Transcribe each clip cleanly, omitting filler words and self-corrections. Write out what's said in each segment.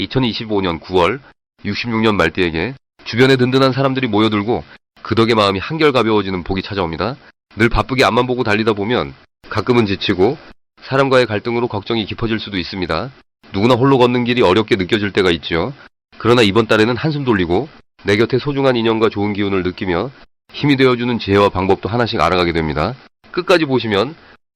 2025년 9월 66년 말띠에게 주변에 든든한 사람들이 모여들고 그 덕에 마음이 한결 가벼워지는 복이 찾아옵니다. 늘 바쁘게 앞만 보고 달리다 보면 가끔은 지치고 사람과의 갈등으로 걱정이 깊어질 수도 있습니다. 누구나 홀로 걷는 길이 어렵게 느껴질 때가 있죠. 그러나 이번 달에는 한숨 돌리고 내 곁에 소중한 인연과 좋은 기운을 느끼며 힘이 되어주는 지혜와 방법도 하나씩 알아가게 됩니다. 끝까지 보시면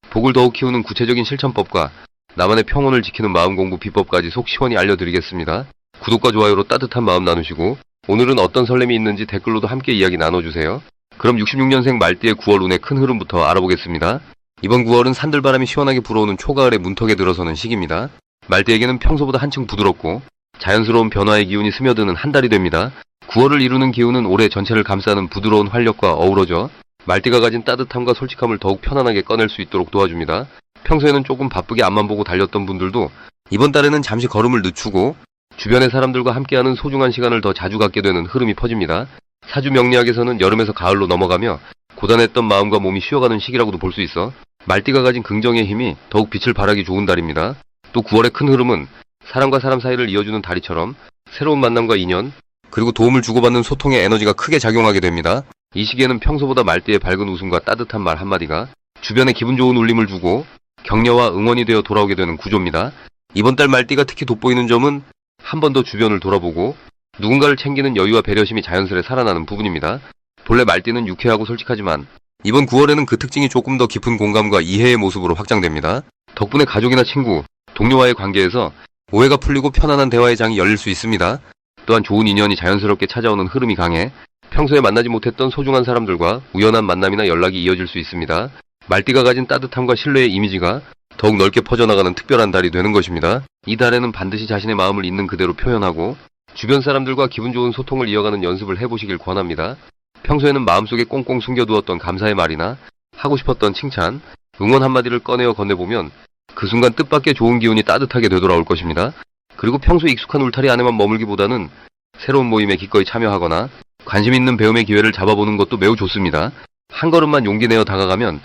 복을 더욱 키우는 구체적인 실천법과 나만의 평온을 지키는 마음 공부 비법까지 속 시원히 알려드리겠습니다. 구독과 좋아요로 따뜻한 마음 나누시고 오늘은 어떤 설렘이 있는지 댓글로도 함께 이야기 나눠주세요. 그럼 66년생 말띠의 9월 운의 큰 흐름부터 알아보겠습니다. 이번 9월은 산들바람이 시원하게 불어오는 초가을의 문턱에 들어서는 시기입니다. 말띠에게는 평소보다 한층 부드럽고 자연스러운 변화의 기운이 스며드는 한 달이 됩니다. 9월을 이루는 기운은 올해 전체를 감싸는 부드러운 활력과 어우러져 말띠가 가진 따뜻함과 솔직함을 더욱 편안하게 꺼낼 수 있도록 도와줍니다. 평소에는 조금 바쁘게 앞만 보고 달렸던 분들도 이번 달에는 잠시 걸음을 늦추고 주변의 사람들과 함께하는 소중한 시간을 더 자주 갖게 되는 흐름이 퍼집니다. 사주 명리학에서는 여름에서 가을로 넘어가며 고단했던 마음과 몸이 쉬어가는 시기라고도 볼 수 있어 말띠가 가진 긍정의 힘이 더욱 빛을 발하기 좋은 달입니다. 또 9월의 큰 흐름은 사람과 사람 사이를 이어주는 다리처럼 새로운 만남과 인연, 그리고 도움을 주고받는 소통의 에너지가 크게 작용하게 됩니다. 이 시기에는 평소보다 말띠의 밝은 웃음과 따뜻한 말 한마디가 주변에 기분 좋은 울림을 주고 격려와 응원이 되어 돌아오게 되는 구조입니다. 이번 달 말띠가 특히 돋보이는 점은 한 번 더 주변을 돌아보고 누군가를 챙기는 여유와 배려심이 자연스레 살아나는 부분입니다. 본래 말띠는 유쾌하고 솔직하지만 이번 9월에는 그 특징이 조금 더 깊은 공감과 이해의 모습으로 확장됩니다. 덕분에 가족이나 친구, 동료와의 관계에서 오해가 풀리고 편안한 대화의 장이 열릴 수 있습니다. 또한 좋은 인연이 자연스럽게 찾아오는 흐름이 강해 평소에 만나지 못했던 소중한 사람들과 우연한 만남이나 연락이 이어질 수 있습니다. 말띠가 가진 따뜻함과 신뢰의 이미지가 더욱 넓게 퍼져나가는 특별한 달이 되는 것입니다. 이 달에는 반드시 자신의 마음을 있는 그대로 표현하고 주변 사람들과 기분 좋은 소통을 이어가는 연습을 해보시길 권합니다. 평소에는 마음속에 꽁꽁 숨겨두었던 감사의 말이나 하고 싶었던 칭찬, 응원 한마디를 꺼내어 건네보면 그 순간 뜻밖의 좋은 기운이 따뜻하게 되돌아올 것입니다. 그리고 평소 익숙한 울타리 안에만 머물기보다는 새로운 모임에 기꺼이 참여하거나 관심 있는 배움의 기회를 잡아보는 것도 매우 좋습니다. 한 걸음만 용기 내어 다가가면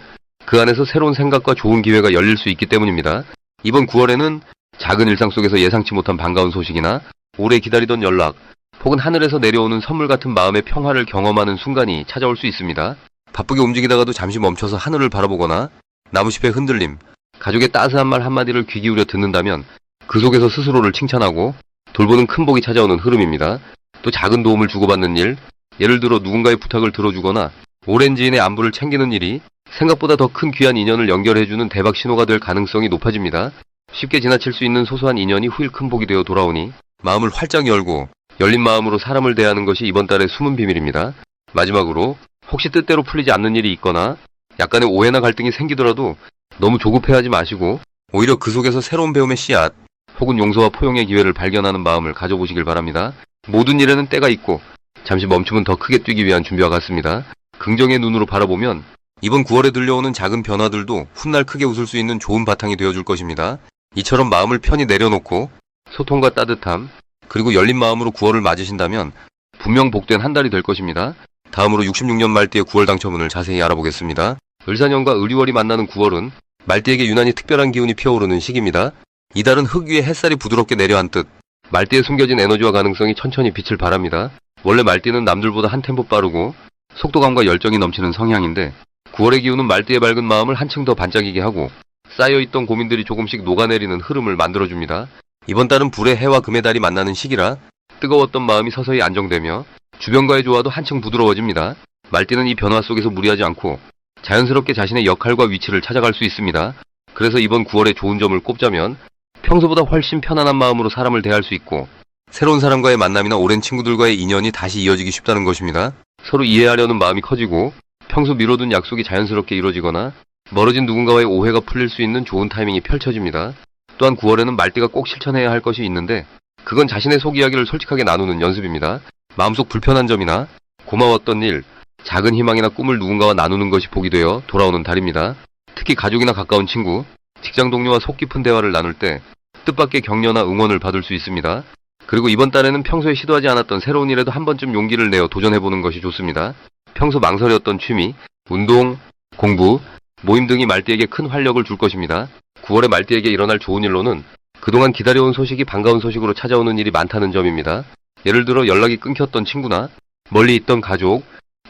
그 안에서 새로운 생각과 좋은 기회가 열릴 수 있기 때문입니다. 이번 9월에는 작은 일상 속에서 예상치 못한 반가운 소식이나 오래 기다리던 연락, 혹은 하늘에서 내려오는 선물 같은 마음의 평화를 경험하는 순간이 찾아올 수 있습니다. 바쁘게 움직이다가도 잠시 멈춰서 하늘을 바라보거나 나무잎의 흔들림, 가족의 따스한 말 한마디를 귀 기울여 듣는다면 그 속에서 스스로를 칭찬하고 돌보는 큰 복이 찾아오는 흐름입니다. 또 작은 도움을 주고받는 일, 예를 들어 누군가의 부탁을 들어주거나 오랜 지인의 안부를 챙기는 일이 생각보다 더 큰 귀한 인연을 연결해주는 대박 신호가 될 가능성이 높아집니다. 쉽게 지나칠 수 있는 소소한 인연이 후일 큰 복이 되어 돌아오니 마음을 활짝 열고 열린 마음으로 사람을 대하는 것이 이번 달의 숨은 비밀입니다. 마지막으로 혹시 뜻대로 풀리지 않는 일이 있거나 약간의 오해나 갈등이 생기더라도 너무 조급해하지 마시고 오히려 그 속에서 새로운 배움의 씨앗 혹은 용서와 포용의 기회를 발견하는 마음을 가져보시길 바랍니다. 모든 일에는 때가 있고 잠시 멈춤은 더 크게 뛰기 위한 준비와 같습니다. 긍정의 눈으로 바라보면 이번 9월에 들려오는 작은 변화들도 훗날 크게 웃을 수 있는 좋은 바탕이 되어줄 것입니다. 이처럼 마음을 편히 내려놓고 소통과 따뜻함 그리고 열린 마음으로 9월을 맞으신다면 분명 복된 한 달이 될 것입니다. 다음으로 66년 말띠의 9월 당첨운을 자세히 알아보겠습니다. 을사년과 을유월이 만나는 9월은 말띠에게 유난히 특별한 기운이 피어오르는 시기입니다. 이달은 흙 위에 햇살이 부드럽게 내려앉듯 말띠에 숨겨진 에너지와 가능성이 천천히 빛을 발합니다. 원래 말띠는 남들보다 한 템포 빠르고 속도감과 열정이 넘치는 성향인데 9월의 기운은 말띠의 밝은 마음을 한층 더 반짝이게 하고 쌓여있던 고민들이 조금씩 녹아내리는 흐름을 만들어줍니다. 이번 달은 불의 해와 금의 달이 만나는 시기라 뜨거웠던 마음이 서서히 안정되며 주변과의 조화도 한층 부드러워집니다. 말띠는 이 변화 속에서 무리하지 않고 자연스럽게 자신의 역할과 위치를 찾아갈 수 있습니다. 그래서 이번 9월의 좋은 점을 꼽자면 평소보다 훨씬 편안한 마음으로 사람을 대할 수 있고 새로운 사람과의 만남이나 오랜 친구들과의 인연이 다시 이어지기 쉽다는 것입니다. 서로 이해하려는 마음이 커지고 평소 미뤄둔 약속이 자연스럽게 이루어지거나 멀어진 누군가와의 오해가 풀릴 수 있는 좋은 타이밍이 펼쳐집니다. 또한 9월에는 말띠가 꼭 실천해야 할 것이 있는데 그건 자신의 속 이야기를 솔직하게 나누는 연습입니다. 마음속 불편한 점이나 고마웠던 일, 작은 희망이나 꿈을 누군가와 나누는 것이 복이 되어 돌아오는 달입니다. 특히 가족이나 가까운 친구, 직장 동료와 속 깊은 대화를 나눌 때 뜻밖의 격려나 응원을 받을 수 있습니다. 그리고 이번 달에는 평소에 시도하지 않았던 새로운 일에도 한 번쯤 용기를 내어 도전해보는 것이 좋습니다. 평소 망설였던 취미, 운동, 공부, 모임 등이 말띠에게 큰 활력을 줄 것입니다. 9월에 말띠에게 일어날 좋은 일로는 그동안 기다려온 소식이 반가운 소식으로 찾아오는 일이 많다는 점입니다. 예를 들어 연락이 끊겼던 친구나 멀리 있던 가족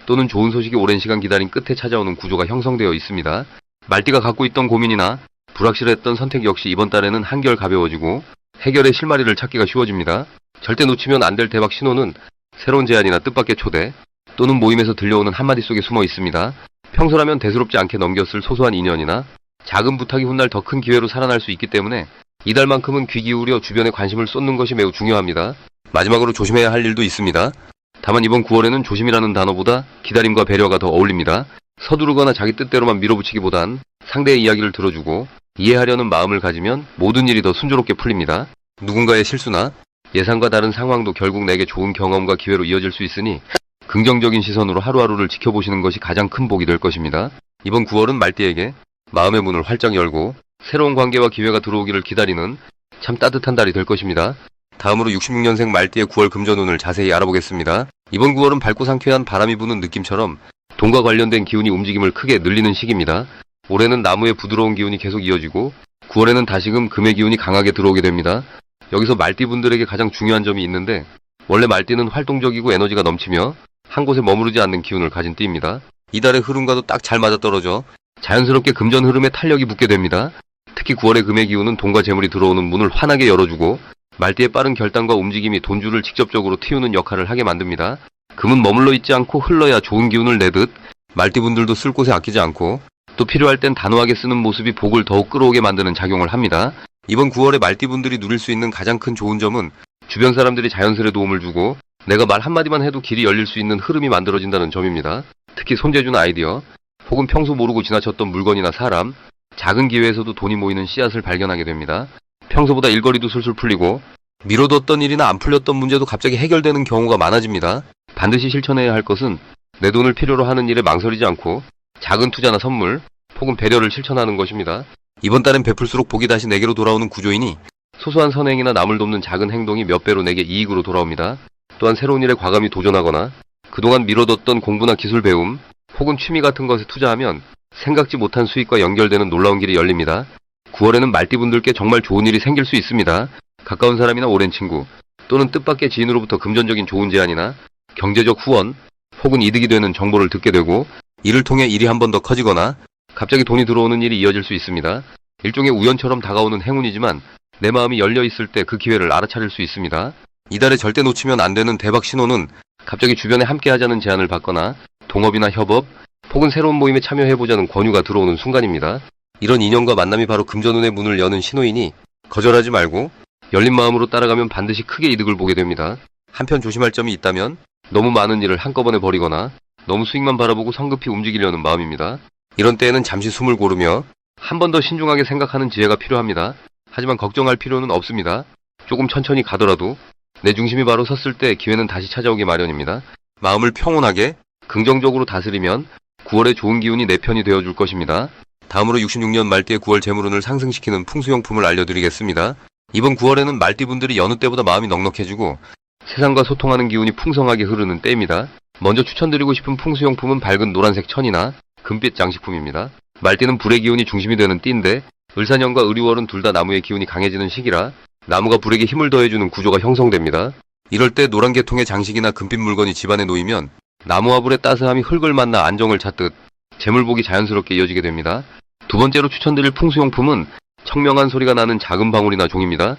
또는 좋은 소식이 오랜 시간 기다린 끝에 찾아오는 구조가 형성되어 있습니다. 말띠가 갖고 있던 고민이나 불확실했던 선택 역시 이번 달에는 한결 가벼워지고 해결의 실마리를 찾기가 쉬워집니다. 절대 놓치면 안 될 대박 신호는 새로운 제안이나 뜻밖의 초대 또는 모임에서 들려오는 한마디 속에 숨어 있습니다. 평소라면 대수롭지 않게 넘겼을 소소한 인연이나 작은 부탁이 훗날 더 큰 기회로 살아날 수 있기 때문에 이달만큼은 귀 기울여 주변에 관심을 쏟는 것이 매우 중요합니다. 마지막으로 조심해야 할 일도 있습니다. 다만 이번 9월에는 조심이라는 단어보다 기다림과 배려가 더 어울립니다. 서두르거나 자기 뜻대로만 밀어붙이기보단 상대의 이야기를 들어주고 이해하려는 마음을 가지면 모든 일이 더 순조롭게 풀립니다. 누군가의 실수나 예상과 다른 상황도 결국 내게 좋은 경험과 기회로 이어질 수 있으니 긍정적인 시선으로 하루하루를 지켜보시는 것이 가장 큰 복이 될 것입니다. 이번 9월은 말띠에게 마음의 문을 활짝 열고 새로운 관계와 기회가 들어오기를 기다리는 참 따뜻한 달이 될 것입니다. 다음으로 66년생 말띠의 9월 금전운을 자세히 알아보겠습니다. 이번 9월은 밝고 상쾌한 바람이 부는 느낌처럼 돈과 관련된 기운이 움직임을 크게 늘리는 시기입니다. 올해는 나무의 부드러운 기운이 계속 이어지고 9월에는 다시금 금의 기운이 강하게 들어오게 됩니다. 여기서 말띠분들에게 가장 중요한 점이 있는데 원래 말띠는 활동적이고 에너지가 넘치며 한 곳에 머무르지 않는 기운을 가진 띠입니다. 이달의 흐름과도 딱 잘 맞아떨어져 자연스럽게 금전 흐름에 탄력이 붙게 됩니다. 특히 9월의 금의 기운은 돈과 재물이 들어오는 문을 환하게 열어주고 말띠의 빠른 결단과 움직임이 돈줄을 직접적으로 틔우는 역할을 하게 만듭니다. 금은 머물러 있지 않고 흘러야 좋은 기운을 내듯 말띠분들도 쓸 곳에 아끼지 않고 또 필요할 땐 단호하게 쓰는 모습이 복을 더욱 끌어오게 만드는 작용을 합니다. 이번 9월에 말띠분들이 누릴 수 있는 가장 큰 좋은 점은 주변 사람들이 자연스레 도움을 주고 내가 말 한마디만 해도 길이 열릴 수 있는 흐름이 만들어진다는 점입니다. 특히 손재주나 아이디어 혹은 평소 모르고 지나쳤던 물건이나 사람 작은 기회에서도 돈이 모이는 씨앗을 발견하게 됩니다. 평소보다 일거리도 술술 풀리고 미뤄뒀던 일이나 안 풀렸던 문제도 갑자기 해결되는 경우가 많아집니다. 반드시 실천해야 할 것은 내 돈을 필요로 하는 일에 망설이지 않고 작은 투자나 선물 혹은 배려를 실천하는 것입니다. 이번 달엔 베풀수록 복이 다시 내게로 돌아오는 구조이니 소소한 선행이나 남을 돕는 작은 행동이 몇 배로 내게 이익으로 돌아옵니다. 또한 새로운 일에 과감히 도전하거나 그동안 미뤄뒀던 공부나 기술 배움 혹은 취미 같은 것에 투자하면 생각지 못한 수익과 연결되는 놀라운 길이 열립니다. 9월에는 말띠분들께 정말 좋은 일이 생길 수 있습니다. 가까운 사람이나 오랜 친구 또는 뜻밖의 지인으로부터 금전적인 좋은 제안이나 경제적 후원 혹은 이득이 되는 정보를 듣게 되고 이를 통해 일이 한 번 더 커지거나 갑자기 돈이 들어오는 일이 이어질 수 있습니다. 일종의 우연처럼 다가오는 행운이지만 내 마음이 열려 있을 때 그 기회를 알아차릴 수 있습니다. 이달에 절대 놓치면 안 되는 대박 신호는 갑자기 주변에 함께하자는 제안을 받거나 동업이나 협업 혹은 새로운 모임에 참여해보자는 권유가 들어오는 순간입니다. 이런 인연과 만남이 바로 금전운의 문을 여는 신호이니 거절하지 말고 열린 마음으로 따라가면 반드시 크게 이득을 보게 됩니다. 한편 조심할 점이 있다면 너무 많은 일을 한꺼번에 버리거나 너무 수익만 바라보고 성급히 움직이려는 마음입니다. 이런 때에는 잠시 숨을 고르며 한 번 더 신중하게 생각하는 지혜가 필요합니다. 하지만 걱정할 필요는 없습니다. 조금 천천히 가더라도 내 중심이 바로 섰을 때 기회는 다시 찾아오기 마련입니다. 마음을 평온하게 긍정적으로 다스리면 9월의 좋은 기운이 내 편이 되어줄 것입니다. 다음으로 66년 말띠의 9월 재물운을 상승시키는 풍수용품을 알려드리겠습니다. 이번 9월에는 말띠분들이 여느 때보다 마음이 넉넉해지고 세상과 소통하는 기운이 풍성하게 흐르는 때입니다. 먼저 추천드리고 싶은 풍수용품은 밝은 노란색 천이나 금빛 장식품입니다. 말띠는 불의 기운이 중심이 되는 띠인데 을사년과 을유월은 둘 다 나무의 기운이 강해지는 시기라 나무가 불에게 힘을 더해주는 구조가 형성됩니다. 이럴 때 노란 계통의 장식이나 금빛 물건이 집안에 놓이면 나무와 불의 따스함이 흙을 만나 안정을 찾듯 재물복이 자연스럽게 이어지게 됩니다. 두 번째로 추천드릴 풍수용품은 청명한 소리가 나는 작은 방울이나 종입니다.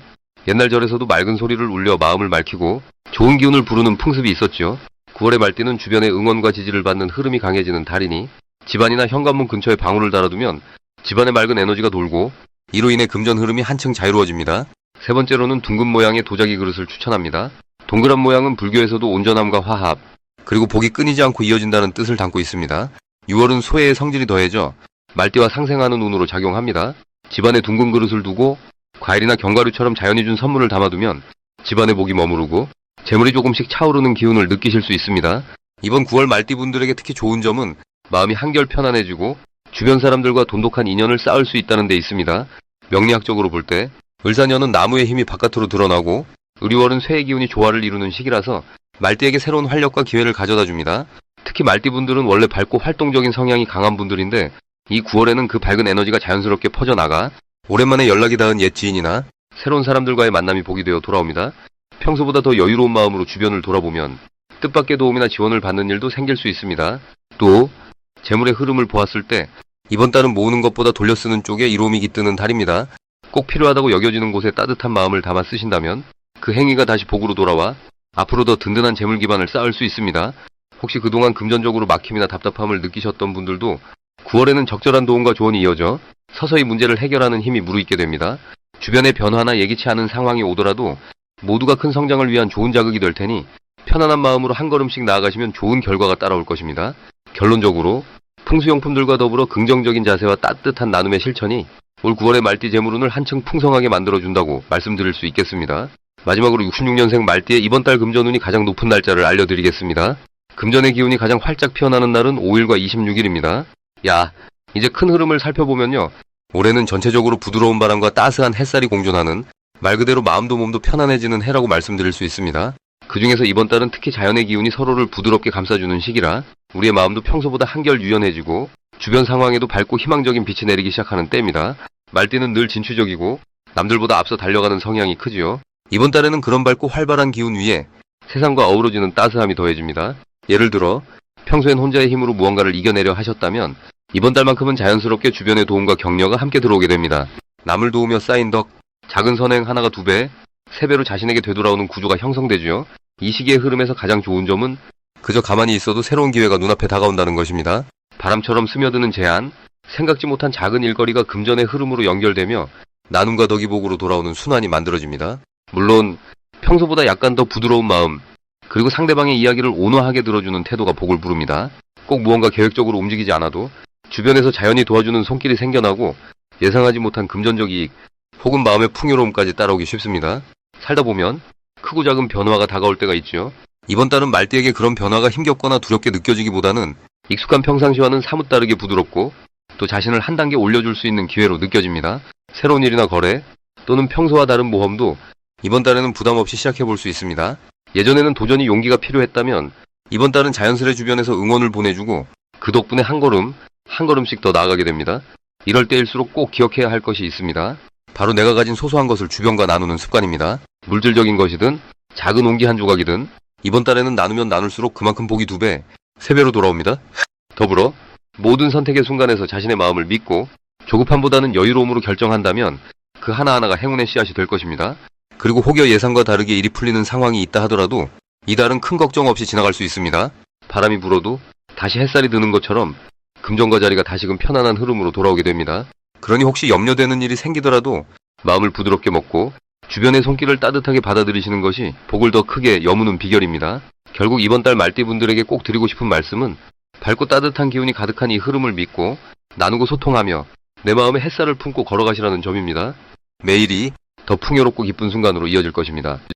옛날 절에서도 맑은 소리를 울려 마음을 맑히고 좋은 기운을 부르는 풍습이 있었죠. 9월의 말띠는 주변의 응원과 지지를 받는 흐름이 강해지는 달이니 집안이나 현관문 근처에 방울을 달아두면 집안에 맑은 에너지가 돌고 이로 인해 금전 흐름이 한층 자유로워집니다. 세 번째로는 둥근 모양의 도자기 그릇을 추천합니다. 동그란 모양은 불교에서도 온전함과 화합, 그리고 복이 끊이지 않고 이어진다는 뜻을 담고 있습니다. 6월은 소해의 성질이 더해져 말띠와 상생하는 운으로 작용합니다. 집안에 둥근 그릇을 두고 과일이나 견과류처럼 자연이 준 선물을 담아두면 집안에 복이 머무르고 재물이 조금씩 차오르는 기운을 느끼실 수 있습니다. 이번 9월 말띠분들에게 특히 좋은 점은 마음이 한결 편안해지고 주변 사람들과 돈독한 인연을 쌓을 수 있다는 데 있습니다. 명리학적으로 볼 때 을사년은 나무의 힘이 바깥으로 드러나고 을유월은 쇠의 기운이 조화를 이루는 시기라서 말띠에게 새로운 활력과 기회를 가져다 줍니다. 특히 말띠분들은 원래 밝고 활동적인 성향이 강한 분들인데 이 9월에는 그 밝은 에너지가 자연스럽게 퍼져나가 오랜만에 연락이 닿은 옛 지인이나 새로운 사람들과의 만남이 복이 되어 돌아옵니다. 평소보다 더 여유로운 마음으로 주변을 돌아보면 뜻밖의 도움이나 지원을 받는 일도 생길 수 있습니다. 또 재물의 흐름을 보았을 때 이번 달은 모으는 것보다 돌려 쓰는 쪽에 이로움이 깃드는 달입니다. 꼭 필요하다고 여겨지는 곳에 따뜻한 마음을 담아 쓰신다면 그 행위가 다시 복으로 돌아와 앞으로 더 든든한 재물 기반을 쌓을 수 있습니다. 혹시 그동안 금전적으로 막힘이나 답답함을 느끼셨던 분들도 9월에는 적절한 도움과 조언이 이어져 서서히 문제를 해결하는 힘이 무르익게 됩니다. 주변의 변화나 예기치 않은 상황이 오더라도 모두가 큰 성장을 위한 좋은 자극이 될 테니 편안한 마음으로 한 걸음씩 나아가시면 좋은 결과가 따라올 것입니다. 결론적으로 풍수용품들과 더불어 긍정적인 자세와 따뜻한 나눔의 실천이 올 9월의 말띠 재물운을 한층 풍성하게 만들어준다고 말씀드릴 수 있겠습니다. 마지막으로 66년생 말띠의 이번 달 금전운이 가장 높은 날짜를 알려드리겠습니다. 금전의 기운이 가장 활짝 피어나는 날은 5일과 26일입니다. 이제 큰 흐름을 살펴보면요. 올해는 전체적으로 부드러운 바람과 따스한 햇살이 공존하는 말 그대로 마음도 몸도 편안해지는 해라고 말씀드릴 수 있습니다. 그 중에서 이번 달은 특히 자연의 기운이 서로를 부드럽게 감싸주는 시기라 우리의 마음도 평소보다 한결 유연해지고 주변 상황에도 밝고 희망적인 빛이 내리기 시작하는 때입니다. 말띠는 늘 진취적이고 남들보다 앞서 달려가는 성향이 크지요. 이번 달에는 그런 밝고 활발한 기운 위에 세상과 어우러지는 따스함이 더해집니다. 예를 들어 평소엔 혼자의 힘으로 무언가를 이겨내려 하셨다면 이번 달만큼은 자연스럽게 주변의 도움과 격려가 함께 들어오게 됩니다. 남을 도우며 쌓인 덕, 작은 선행 하나가 2배, 3배로 자신에게 되돌아오는 구조가 형성되죠. 이 시기의 흐름에서 가장 좋은 점은 그저 가만히 있어도 새로운 기회가 눈앞에 다가온다는 것입니다. 바람처럼 스며드는 제안, 생각지 못한 작은 일거리가 금전의 흐름으로 연결되며 나눔과 덕이 복으로 돌아오는 순환이 만들어집니다. 물론 평소보다 약간 더 부드러운 마음, 그리고 상대방의 이야기를 온화하게 들어주는 태도가 복을 부릅니다. 꼭 무언가 계획적으로 움직이지 않아도 주변에서 자연히 도와주는 손길이 생겨나고 예상하지 못한 금전적 이익 혹은 마음의 풍요로움까지 따라오기 쉽습니다. 살다 보면 크고 작은 변화가 다가올 때가 있죠. 이번 달은 말띠에게 그런 변화가 힘겹거나 두렵게 느껴지기보다는 익숙한 평상시와는 사뭇 다르게 부드럽고 또 자신을 한 단계 올려줄 수 있는 기회로 느껴집니다. 새로운 일이나 거래 또는 평소와 다른 모험도 이번 달에는 부담 없이 시작해볼 수 있습니다. 예전에는 도전이 용기가 필요했다면 이번 달은 자연스레 주변에서 응원을 보내주고 그 덕분에 한 걸음씩 더 나아가게 됩니다. 이럴 때일수록 꼭 기억해야 할 것이 있습니다. 바로 내가 가진 소소한 것을 주변과 나누는 습관입니다. 물질적인 것이든 작은 온기 한 조각이든 이번 달에는 나누면 나눌수록 그만큼 복이 2배, 3배로 돌아옵니다. 더불어 모든 선택의 순간에서 자신의 마음을 믿고 조급함보다는 여유로움으로 결정한다면 그 하나하나가 행운의 씨앗이 될 것입니다. 그리고 혹여 예상과 다르게 일이 풀리는 상황이 있다 하더라도 이 달은 큰 걱정 없이 지나갈 수 있습니다. 바람이 불어도 다시 햇살이 드는 것처럼 금전과 자리가 다시금 편안한 흐름으로 돌아오게 됩니다. 그러니 혹시 염려되는 일이 생기더라도 마음을 부드럽게 먹고 주변의 손길을 따뜻하게 받아들이시는 것이 복을 더 크게 여무는 비결입니다. 결국 이번 달 말띠분들에게 꼭 드리고 싶은 말씀은 밝고 따뜻한 기운이 가득한 이 흐름을 믿고 나누고 소통하며 내 마음에 햇살을 품고 걸어가시라는 점입니다. 매일이 더 풍요롭고 기쁜 순간으로 이어질 것입니다.